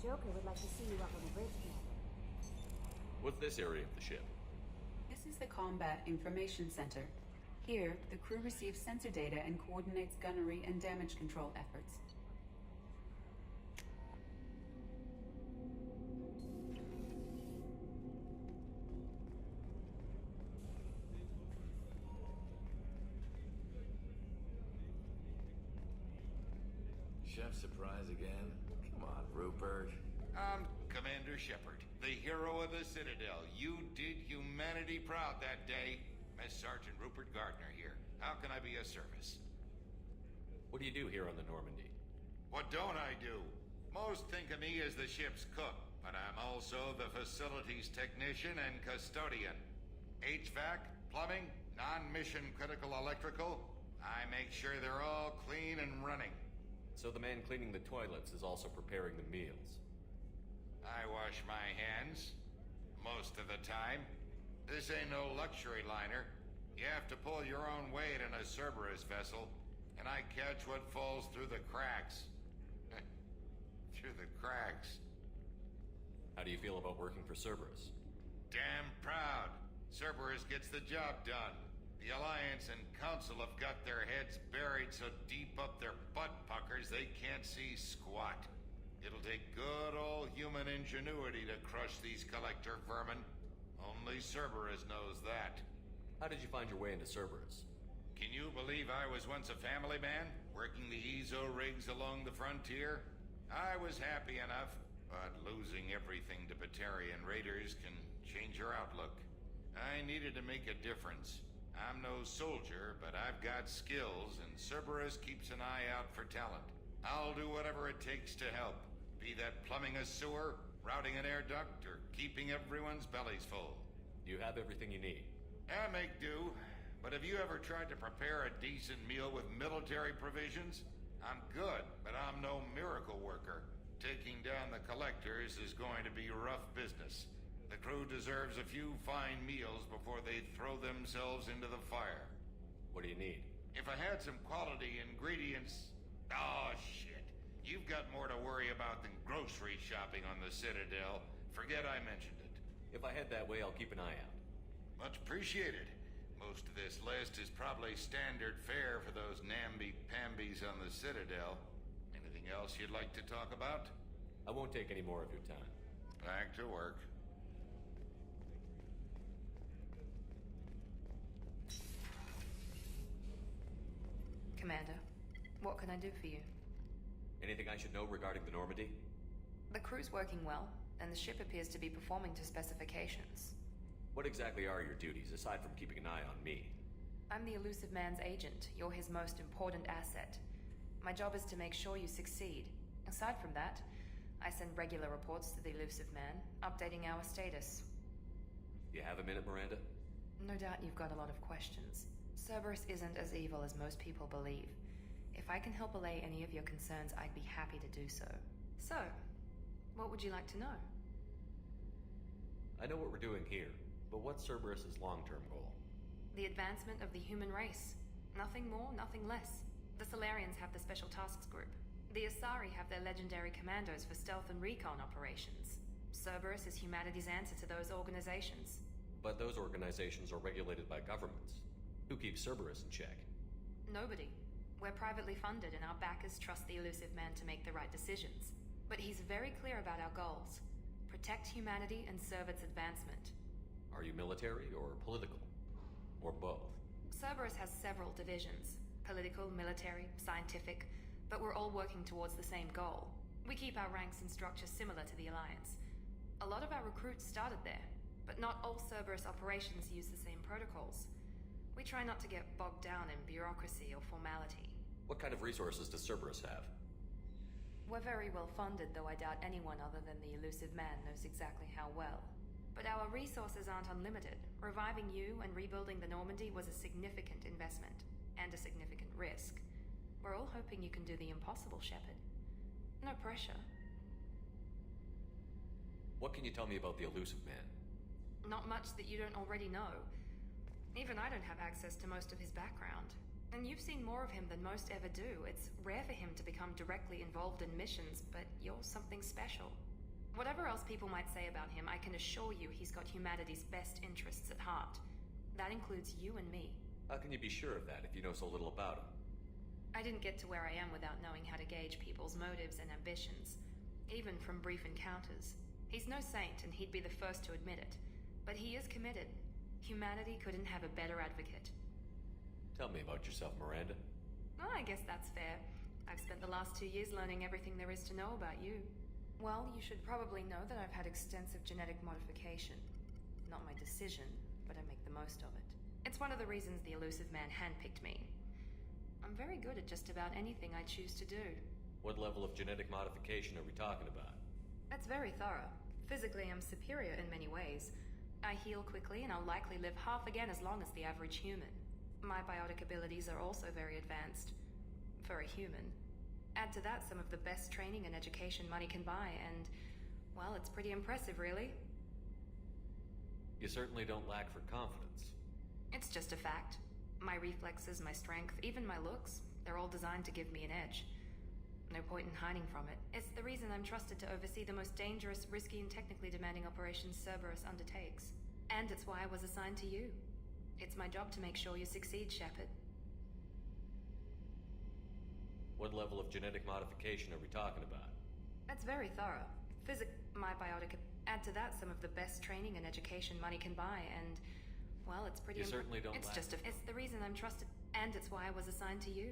Joker would like to see you up on the bridge, Commander. What's this area of the ship? This is the Combat Information Center. Here, the crew receives sensor data and coordinates gunnery and damage control efforts. Chef surprise again? Come on, Rupert. I'm Commander Shepard, the hero of the Citadel. You did humanity proud that day. Mess Sergeant Rupert Gardner here. How can I be of service? What do you do here on the Normandy? What don't I do? Most think of me as the ship's cook, but I'm also the facilities technician and custodian. HVAC, plumbing, non-mission critical electrical. I make sure they're all clean and running. So the man cleaning the toilets is also preparing the meals. I wash my hands. Most of the time. This ain't no luxury liner. You have to pull your own weight in a Cerberus vessel, and I catch what falls through the cracks. Through the cracks. How do you feel about working for Cerberus? Damn proud. Cerberus gets the job done. The Alliance and Council have got their heads buried so deep up their butt puckers they can't see squat. It'll take good old human ingenuity to crush these collector vermin. Only Cerberus knows that. How did you find your way into Cerberus? Can you believe I was once a family man, working the EZO rigs along the frontier? I was happy enough, but losing everything to Batarian raiders can change your outlook. I needed to make a difference. I'm no soldier, but I've got skills, and Cerberus keeps an eye out for talent. I'll do whatever it takes to help, be that plumbing a sewer, routing an air duct, or keeping everyone's bellies full. Do you have everything you need? I make do, but have you ever tried to prepare a decent meal with military provisions? I'm good, but I'm no miracle worker. Taking down the collectors is going to be rough business. The crew deserves a few fine meals before they throw themselves into the fire. What do you need? If I had some quality ingredients... Oh, shit. You've got more to worry about than grocery shopping on the Citadel. Forget I mentioned it. If I head that way, I'll keep an eye out. Much appreciated. Most of this list is probably standard fare for those namby-pambies on the Citadel. Anything else you'd like to talk about? I won't take any more of your time. Back to work. Commander, what can I do for you? Anything I should know regarding the Normandy? The crew's working well, and the ship appears to be performing to specifications. What exactly are your duties, aside from keeping an eye on me? I'm the Elusive Man's agent. You're his most important asset. My job is to make sure you succeed. Aside from that, I send regular reports to the Elusive Man, updating our status. You have a minute, Miranda? No doubt you've got a lot of questions. Cerberus isn't as evil as most people believe. If I can help allay any of your concerns, I'd be happy to do so. So, what would you like to know? I know what we're doing here, but what's Cerberus's long-term goal? The advancement of the human race. Nothing more, nothing less. The Solarians have the Special Tasks Group. The Asari have their legendary commandos for stealth and recon operations. Cerberus is humanity's answer to those organizations. But those organizations are regulated by governments. Who keeps Cerberus in check? Nobody. We're privately funded and our backers trust the Elusive Man to make the right decisions. But he's very clear about our goals. Protect humanity and serve its advancement. Are you military or political? Or both? Cerberus has several divisions. Political, military, scientific, but we're all working towards the same goal. We keep our ranks and structure similar to the Alliance. A lot of our recruits started there, but not all Cerberus operations use the same protocols. We try not to get bogged down in bureaucracy or formality. What kind of resources does Cerberus have? We're very well funded, though I doubt anyone other than the Elusive Man knows exactly how well. But our resources aren't unlimited. Reviving you and rebuilding the Normandy was a significant investment, and a significant risk. We're all hoping you can do the impossible, Shepard. No pressure. What can you tell me about the Elusive Man? Not much that you don't already know. Even I don't have access to most of his background. And you've seen more of him than most ever do. It's rare for him to become directly involved in missions, but you're something special. Whatever else people might say about him, I can assure you he's got humanity's best interests at heart. That includes you and me. How can you be sure of that if you know so little about him? I didn't get to where I am without knowing how to gauge people's motives and ambitions, even from brief encounters. He's no saint, and he'd be the first to admit it. But he is committed. Humanity couldn't have a better advocate. Tell me about yourself, Miranda. Well, I guess that's fair. I've spent the last 2 years learning everything there is to know about you. Well, you should probably know that I've had extensive genetic modification. Not my decision, but I make the most of it. It's one of the reasons the elusive man handpicked me. I'm very good at just about anything I choose to do. What level of genetic modification are we talking about? That's very thorough. Physically, I'm superior in many ways. I heal quickly, and I'll likely live half again as long as the average human. My biotic abilities are also very advanced. For a human. Add to that some of the best training and education money can buy, and, well, it's pretty impressive, really. You certainly don't lack for confidence. It's just a fact. My reflexes, my strength, even my looks, they're all designed to give me an edge. No point in hiding from it. It's the reason I'm trusted to oversee the most dangerous, risky, and technically demanding operations Cerberus undertakes. And it's why I was assigned to you. It's my job to make sure you succeed, Shepard. What level of genetic modification are we talking about? That's very thorough. My biotic... Add to that some of the best training and education money can buy, and... Well, it's pretty... You certainly don't It's lack... just a... It's the reason I'm trusted... And it's why I was assigned to you.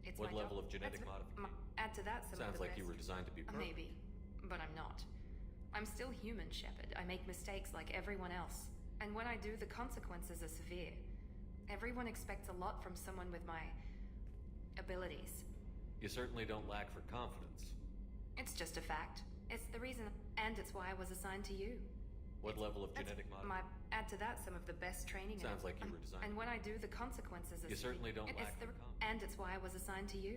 It's What my level job. of genetic modification? Add to that some of Sounds the like best... you were designed to be perfect. Maybe. But I'm not. I'm still human, Shepard. I make mistakes like everyone else. And when I do, the consequences are severe. Everyone expects a lot from someone with my... abilities. You certainly don't lack for confidence. It's just a fact. It's the reason... And it's why I was assigned to you. What level of genetic modification? Add to that some of the best training... Sounds like you were designed... And when I do, the consequences are... You certainly don't lack for confidence. And it's why I was assigned to you.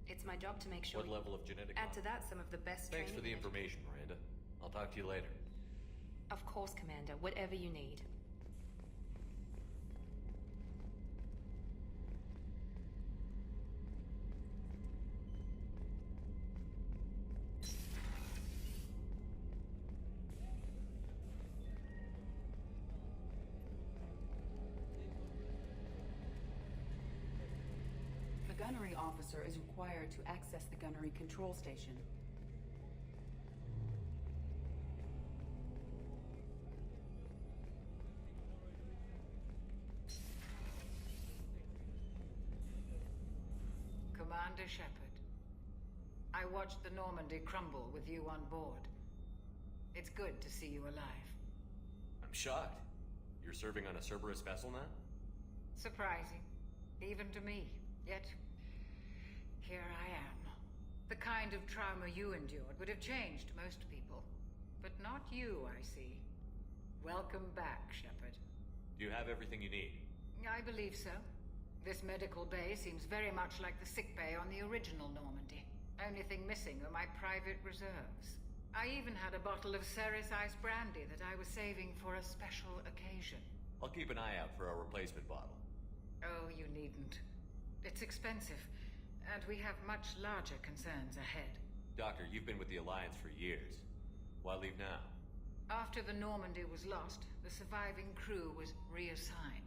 It's my job to make sure... What level of genetic Add to that some of the best Thanks training... for the information, Miranda. I'll talk to you later. Of course, Commander. Whatever you need. The gunnery officer is required to access the gunnery control station. Commander Shepard, I watched the Normandy crumble with you on board. It's good to see you alive. I'm shocked. You're serving on a Cerberus vessel now? Surprising, even to me. Yet, here I am. The kind of trauma you endured would have changed most people. But not you, I see. Welcome back, Shepard. Do you have everything you need? I believe so. This medical bay seems very much like the sick bay on the original Normandy. Only thing missing are my private reserves. I even had a bottle of Ceres Ice brandy that I was saving for a special occasion. I'll keep an eye out for our replacement bottle. Oh, you needn't. It's expensive, and we have much larger concerns ahead. Doctor, you've been with the Alliance for years. Why leave now? After the Normandy was lost, the surviving crew was reassigned.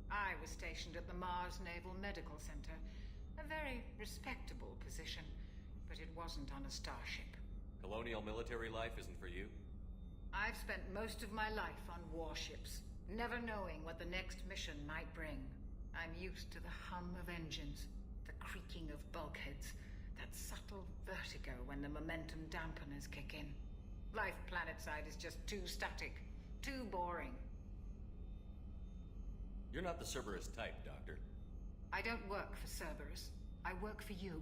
I was stationed at the Mars Naval Medical Center, a very respectable position, but it wasn't on a starship. Colonial military life isn't for you? I've spent most of my life on warships, never knowing what the next mission might bring. I'm used to the hum of engines, the creaking of bulkheads, that subtle vertigo when the momentum dampeners kick in. Life planetside is just too static, too boring. You're not the Cerberus type, Doctor. I don't work for Cerberus. I work for you.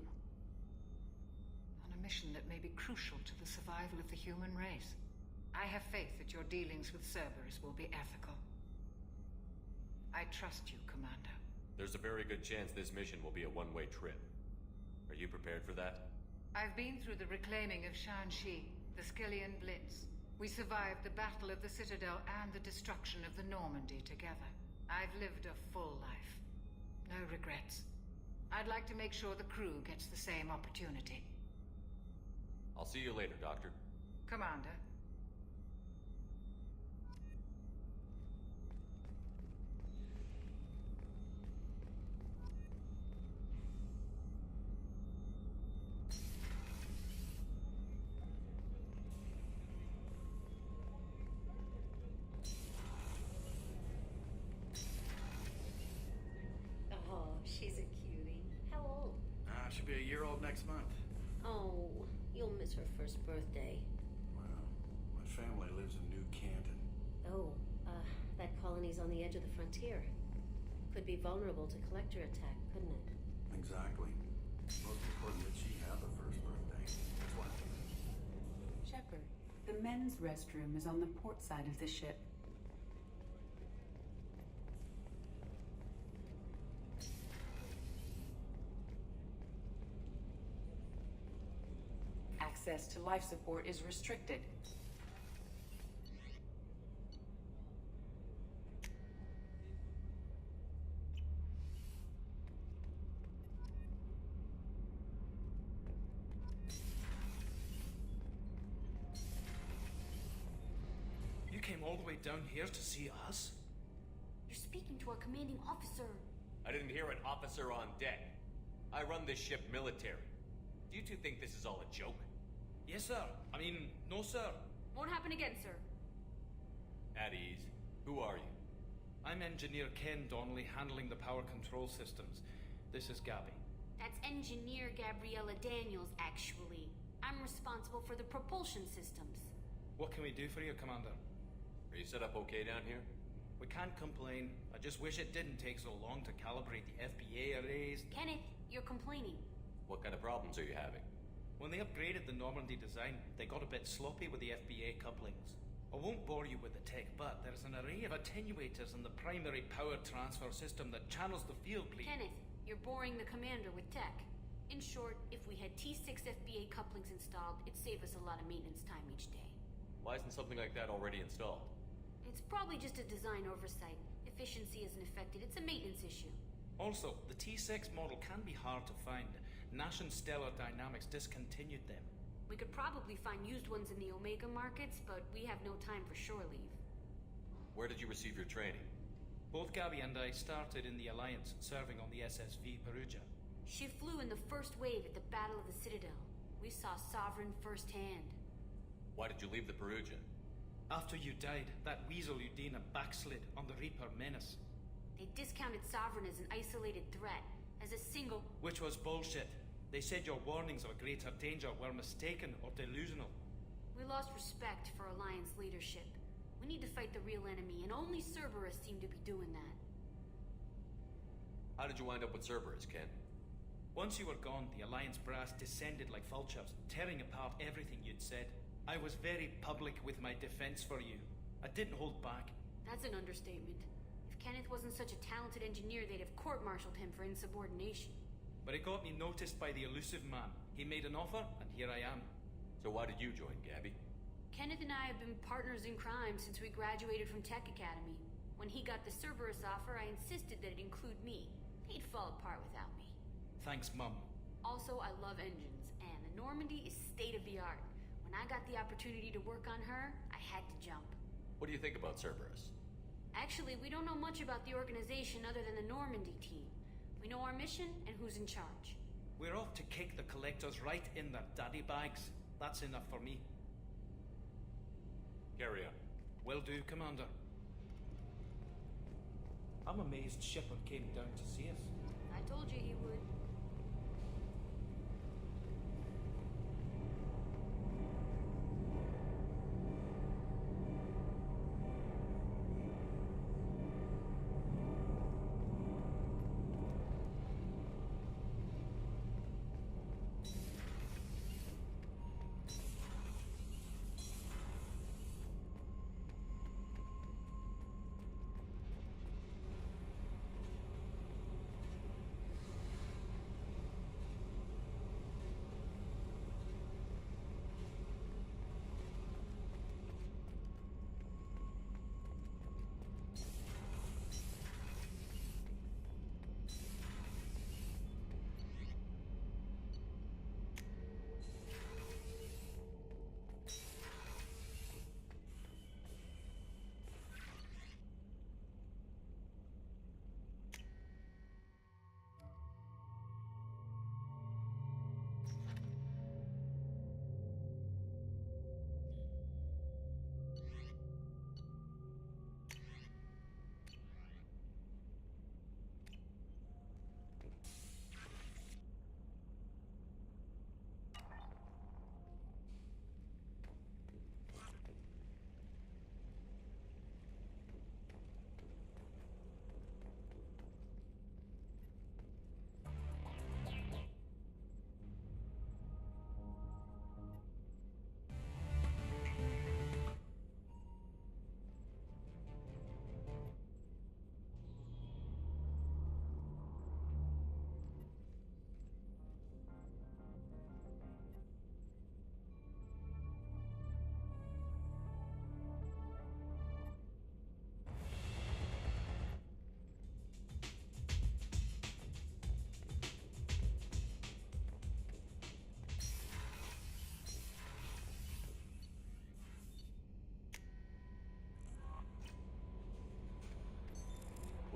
On a mission that may be crucial to the survival of the human race. I have faith that your dealings with Cerberus will be ethical. I trust you, Commander. There's a very good chance this mission will be a one-way trip. Are you prepared for that? I've been through the reclaiming of Shanxi, the Skillian Blitz. We survived the Battle of the Citadel and the destruction of the Normandy together. I've lived a full life. No regrets. I'd like to make sure the crew gets the same opportunity. I'll see you later, Doctor. Commander. Oh, she's a cutie. How old? She'll be a year old next month. Oh, you'll miss her first birthday. Well, my family lives in New Canton. Oh, that colony's on the edge of the frontier. Could be vulnerable to collector attack, couldn't it? Exactly. Most important that she have a first birthday. That's why. Shepard, the men's restroom is on the port side of the ship. Access to life support is restricted. You came all the way down here to see us? You're speaking to our commanding officer. I didn't hear an officer on deck. I run this ship military. Do you two think this is all a joke? Yes, sir. I mean, no, sir. Won't happen again, sir. At ease. Who are you? I'm Engineer Ken Donnelly, handling the power control systems. This is Gabby. That's Engineer Gabriella Daniels, actually. I'm responsible for the propulsion systems. What can we do for you, Commander? Are you set up okay down here? We can't complain. I just wish it didn't take so long to calibrate the FBA arrays. Kenneth, you're complaining. What kind of problems are you having? When they upgraded the Normandy design, they got a bit sloppy with the FBA couplings. I won't bore you with the tech, but there's an array of attenuators in the primary power transfer system that channels the field bleed. Kenneth, you're boring the commander with tech. In short, if we had T6 FBA couplings installed, it'd save us a lot of maintenance time each day. Why isn't something like that already installed? It's probably just a design oversight. Efficiency isn't affected. It's a maintenance issue. Also, the T6 model can be hard to find. Nash and Stellar Dynamics discontinued them. We could probably find used ones in the Omega markets, but we have no time for shore leave. Where did you receive your training? Both Gabby and I started in the Alliance, serving on the SSV Perugia. She flew in the first wave at the Battle of the Citadel. We saw Sovereign firsthand. Why did you leave the Perugia? After you died, that weasel Udina backslid on the Reaper Menace. They discounted Sovereign as an isolated threat, as a single... Which was bullshit. They said your warnings of a greater danger were mistaken or delusional. We lost respect for Alliance leadership. We need to fight the real enemy, and only Cerberus seem to be doing that. How did you wind up with Cerberus, Ken? Once you were gone, the Alliance brass descended like vultures, tearing apart everything you'd said. I was very public with my defense for you. I didn't hold back. That's an understatement. If Kenneth wasn't such a talented engineer, they'd have court-martialed him for insubordination. But it got me noticed by the elusive man. He made an offer, and here I am. So why did you join, Gabby? Kenneth and I have been partners in crime since we graduated from Tech Academy. When he got the Cerberus offer, I insisted that it include me. He'd fall apart without me. Thanks, Mum. Also, I love engines, and the Normandy is state-of-the-art. When I got the opportunity to work on her, I had to jump. What do you think about Cerberus? Actually, we don't know much about the organization other than the Normandy team. We know our mission and who's in charge. We're off to kick the collectors right in their daddy bags. That's enough for me. Carry on. Will do, Commander. I'm amazed Shepard came down to see us. I told you he would.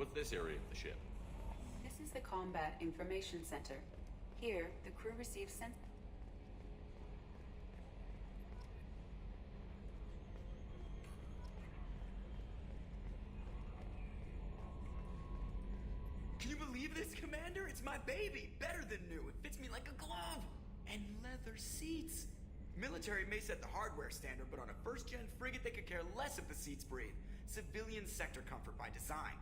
What's this area of the ship? This is the Combat Information Center. Here, the crew receives Can you believe this, Commander? It's my baby. Better than new. It fits me like a glove. And leather seats. Military may set the hardware standard, but on a first-gen frigate, they could care less if the seats breathe. Civilian sector comfort by design.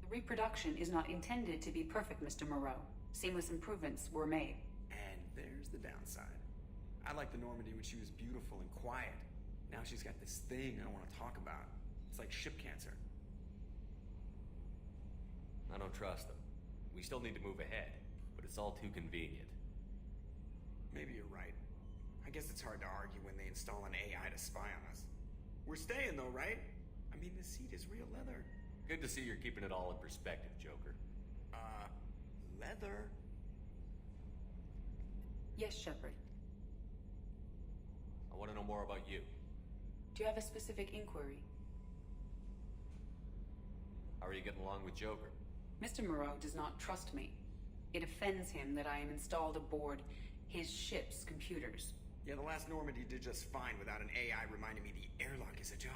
The reproduction is not intended to be perfect, Mr. Moreau. Seamless improvements were made. And there's the downside. I liked the Normandy when she was beautiful and quiet. Now she's got this thing I don't want to talk about. It's like ship cancer. I don't trust them. We still need to move ahead, but it's all too convenient. Maybe you're right. I guess it's hard to argue when they install an AI to spy on us. We're staying though, right? I mean, the seat is real leather. Good to see you're keeping it all in perspective, Joker. Leather? Yes, Shepard. I want to know more about you. Do you have a specific inquiry? How are you getting along with Joker? Mr. Moreau does not trust me. It offends him that I am installed aboard his ship's computers. Yeah, the last Normandy did just fine without an AI reminding me the airlock is ajar.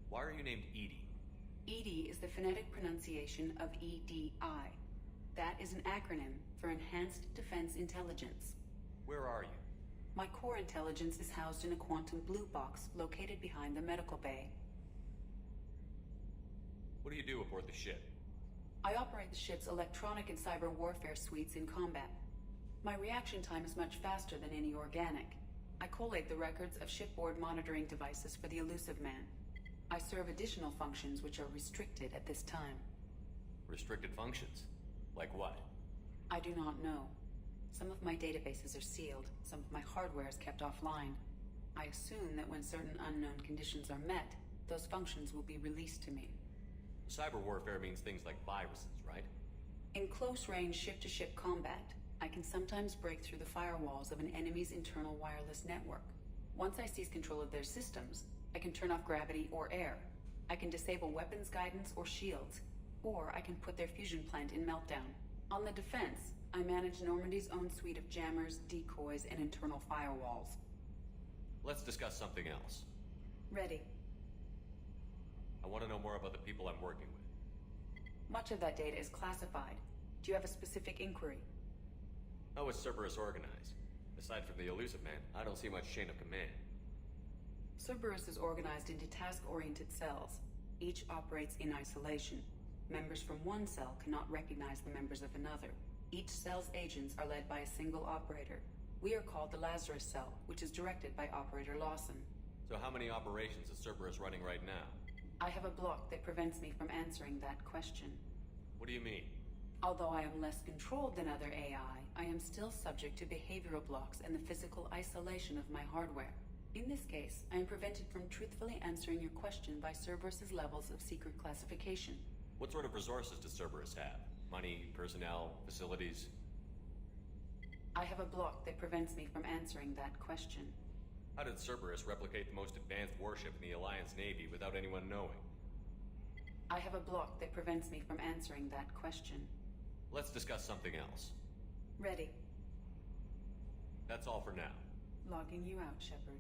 Why are you named Edie? EDI is the phonetic pronunciation of EDI. That is an acronym for Enhanced Defense Intelligence. Where are you? My core intelligence is housed in a quantum blue box located behind the medical bay. What do you do aboard the ship? I operate the ship's electronic and cyber warfare suites in combat. My reaction time is much faster than any organic. I collate the records of shipboard monitoring devices for the Elusive Man. I serve additional functions which are restricted at this time. Restricted functions? Like what? I do not know. Some of my databases are sealed, some of my hardware is kept offline. I assume that when certain unknown conditions are met, those functions will be released to me. Cyber warfare means things like viruses, right? In close-range ship-to-ship combat, I can sometimes break through the firewalls of an enemy's internal wireless network. Once I seize control of their systems, I can turn off gravity or air. I can disable weapons guidance or shields, or I can put their fusion plant in meltdown. On the defense, I manage Normandy's own suite of jammers, decoys, and internal firewalls. Let's discuss something else. Ready. I want to know more about the people I'm working with. Much of that data is classified. Do you have a specific inquiry? How is Cerberus organized? Aside from the Elusive Man, I don't see much chain of command. Cerberus is organized into task-oriented cells. Each operates in isolation. Members from one cell cannot recognize the members of another. Each cell's agents are led by a single operator. We are called the Lazarus Cell, which is directed by Operator Lawson. So how many operations is Cerberus running right now? I have a block that prevents me from answering that question. What do you mean? Although I am less controlled than other AI, I am still subject to behavioral blocks and the physical isolation of my hardware. In this case, I am prevented from truthfully answering your question by Cerberus's levels of secret classification. What sort of resources does Cerberus have? Money, personnel, facilities? I have a block that prevents me from answering that question. How did Cerberus replicate the most advanced warship in the Alliance Navy without anyone knowing? I have a block that prevents me from answering that question. Let's discuss something else. Ready. That's all for now. Logging you out, Shepard.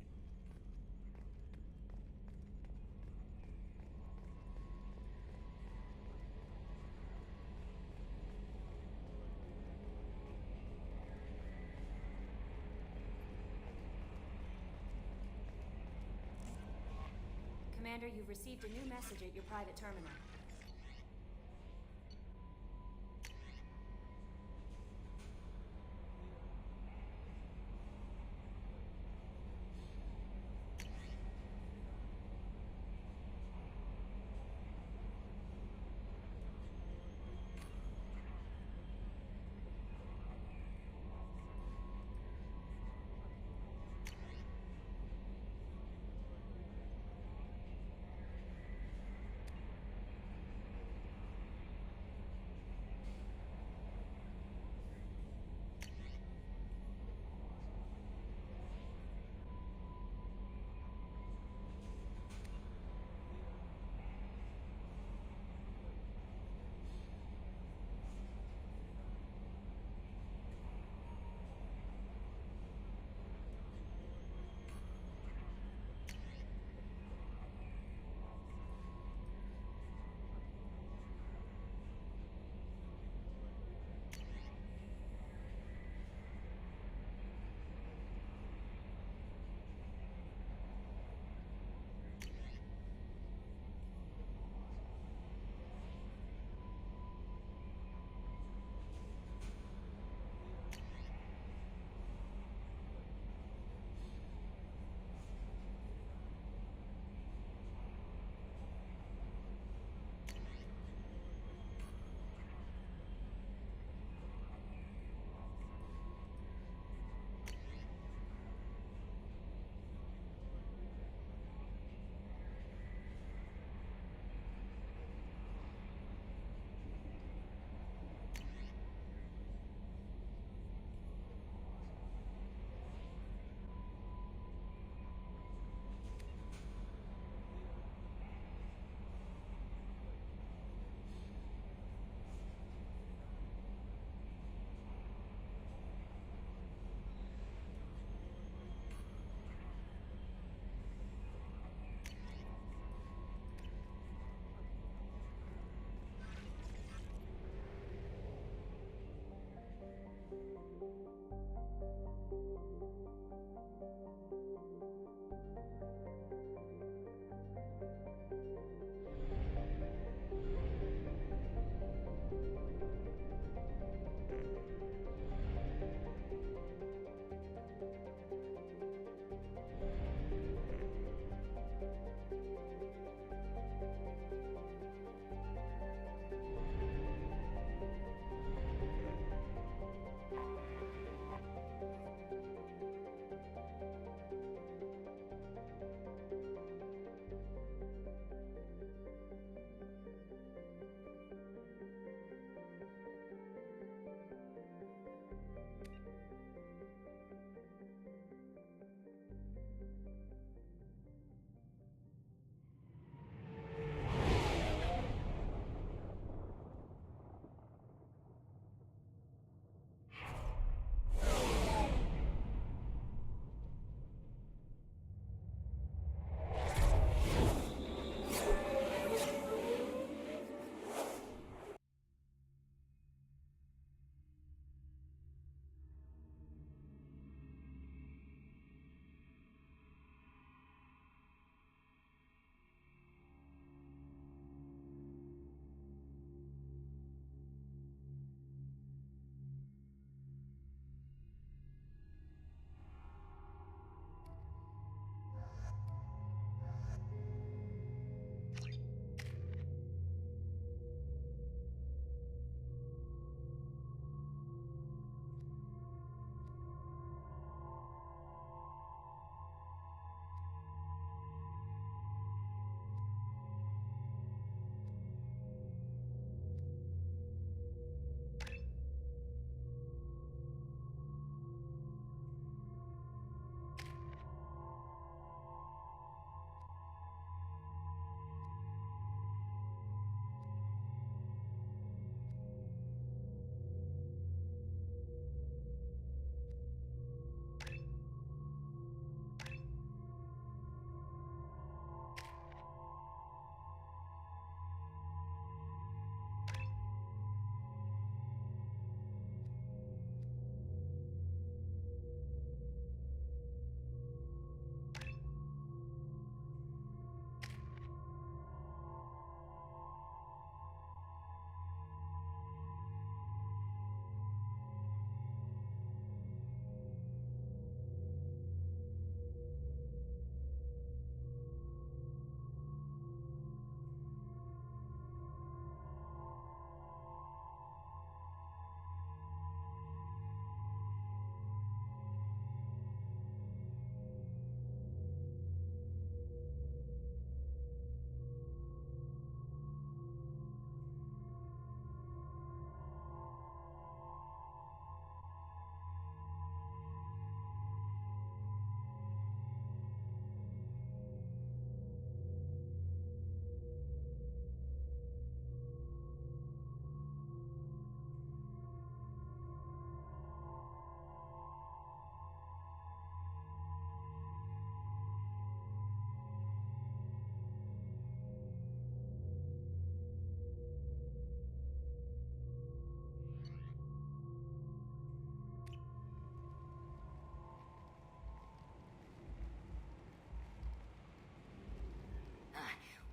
Commander, you've received a new message at your private terminal.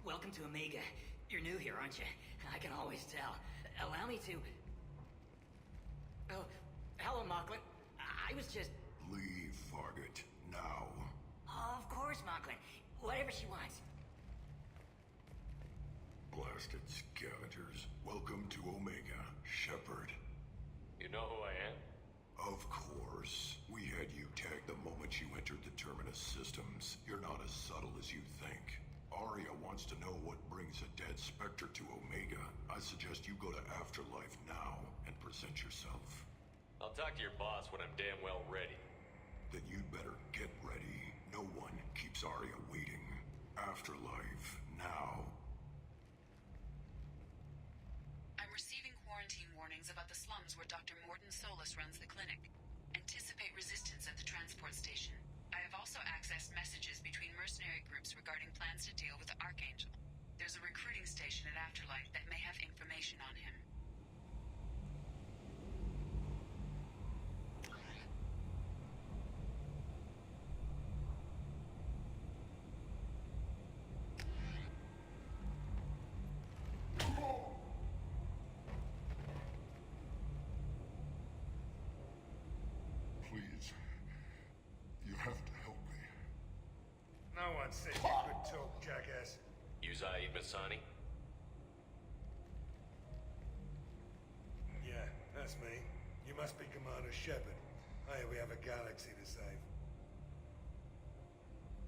Welcome to Omega. You're new here, aren't you? I can always tell. Allow me to... Oh, hello, Mocklin. I was just... Leave, Fargate, now. Oh, of course, Mocklin. Whatever she wants. Blasted scavengers. Welcome to Omega, Shepard. You know who I am? Of course. We had you tagged the moment you entered the Terminus systems. You're not as subtle as you think. Arya wants to know what brings a dead Spectre to Omega. I suggest you go to Afterlife now and present yourself. I'll talk to your boss when I'm damn well ready. Then you'd better get ready. No one keeps Arya waiting. Afterlife now. I'm receiving quarantine warnings about the slums where Dr. Morton Solus runs the clinic. Anticipate resistance at the transport station. I have also accessed messages between mercenary groups regarding plans to deal with the Archangel. There's a recruiting station at Afterlife that may have information on him. Someone said you could talk, jackass. You Zaid Masani? Yeah, that's me. You must be Commander Shepard. Hey, we have a galaxy to save.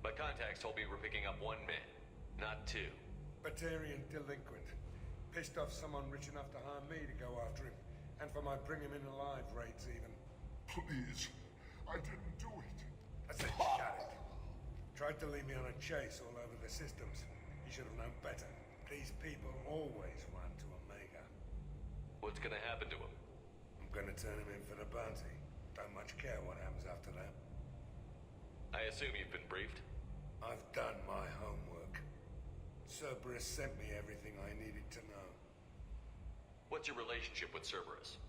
My contacts told me we're picking up one man, not two. Batarian delinquent. Pissed off someone rich enough to hire me to go after him. And for my bring him in alive raids even. Please, I didn't do it. I said shut it. Tried to lead me on a chase all over the systems. He should have known better. These people always run to Omega. What's gonna happen to him? I'm gonna turn him in for the bounty. Don't much care what happens after that. I assume you've been briefed? I've done my homework. Cerberus sent me everything I needed to know. What's your relationship with Cerberus?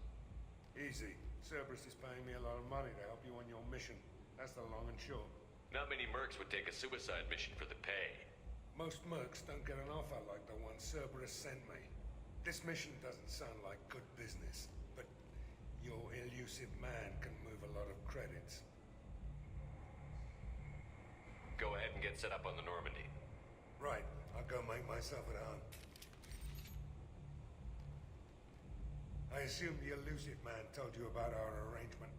Easy. Cerberus is paying me a lot of money to help you on your mission. That's the long and short. Not many mercs would take a suicide mission for the pay. Most mercs don't get an offer like the one Cerberus sent me. This mission doesn't sound like good business, but your elusive man can move a lot of credits. Go ahead and get set up on the Normandy. Right. I'll go make myself at home. I assume the elusive man told you about our arrangement.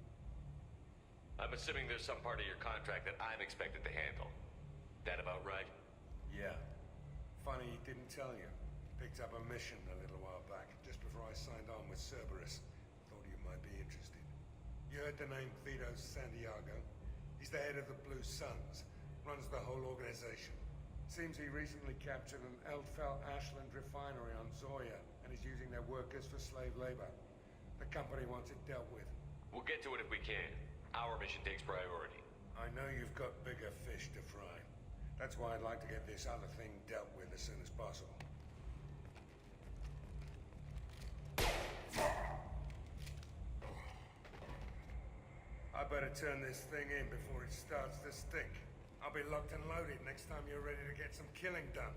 I'm assuming there's some part of your contract that I'm expected to handle. That about right? Yeah. Funny he didn't tell you. Picked up a mission a little while back, just before I signed on with Cerberus. Thought you might be interested. You heard the name Vito Santiago? He's the head of the Blue Suns. Runs the whole organization. Seems he recently captured an Eldfell Ashland refinery on Zoya and is using their workers for slave labor. The company wants it dealt with. We'll get to it if we can. Our mission takes priority. I know you've got bigger fish to fry. That's why I'd like to get this other thing dealt with as soon as possible. I better turn this thing in before it starts to stink. I'll be locked and loaded next time you're ready to get some killing done.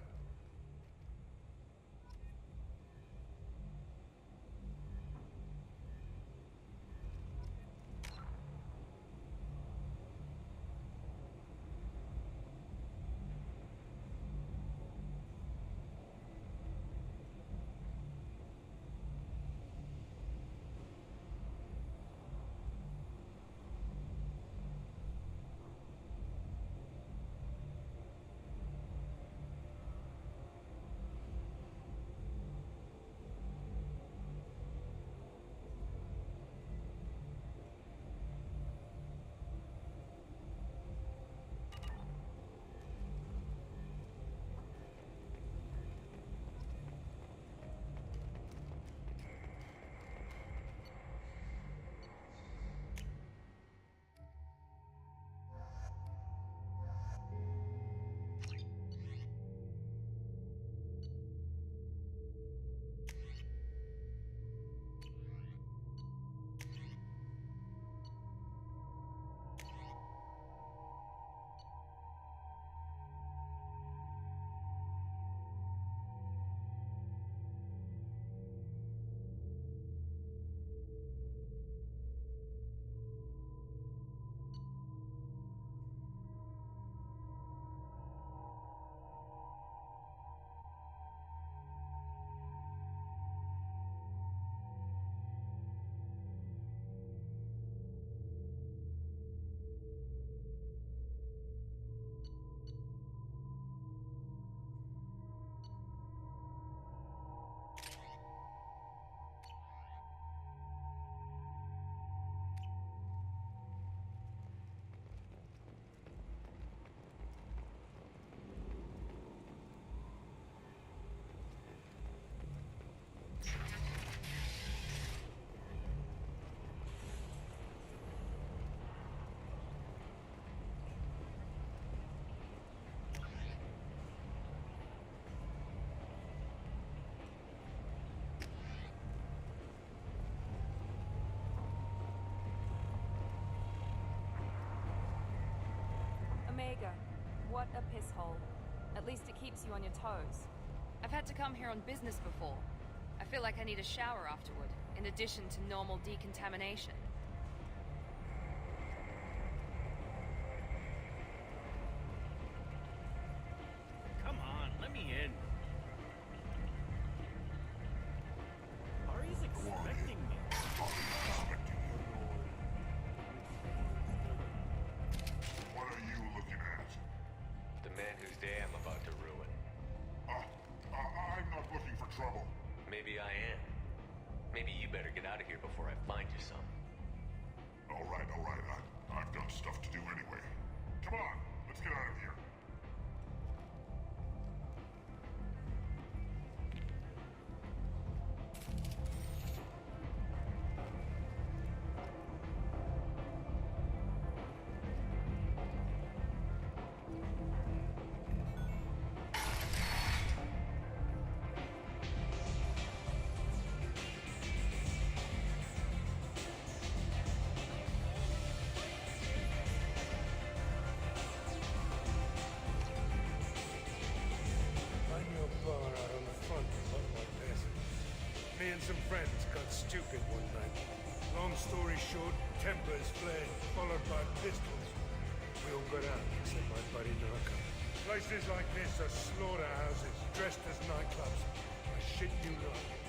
Omega, what a piss hole. At least it keeps you on your toes. I've had to come here on business before. I feel like I need a shower afterward, in addition to normal decontamination. Come on, let's get out of here. Find me a bar out on the front a lot like this. Me and some friends got stupid one night. Long story short, tempers flared, followed by pistols. We all got out, except my buddy Narco. Places like this are slaughterhouses, dressed as nightclubs. I shit you not.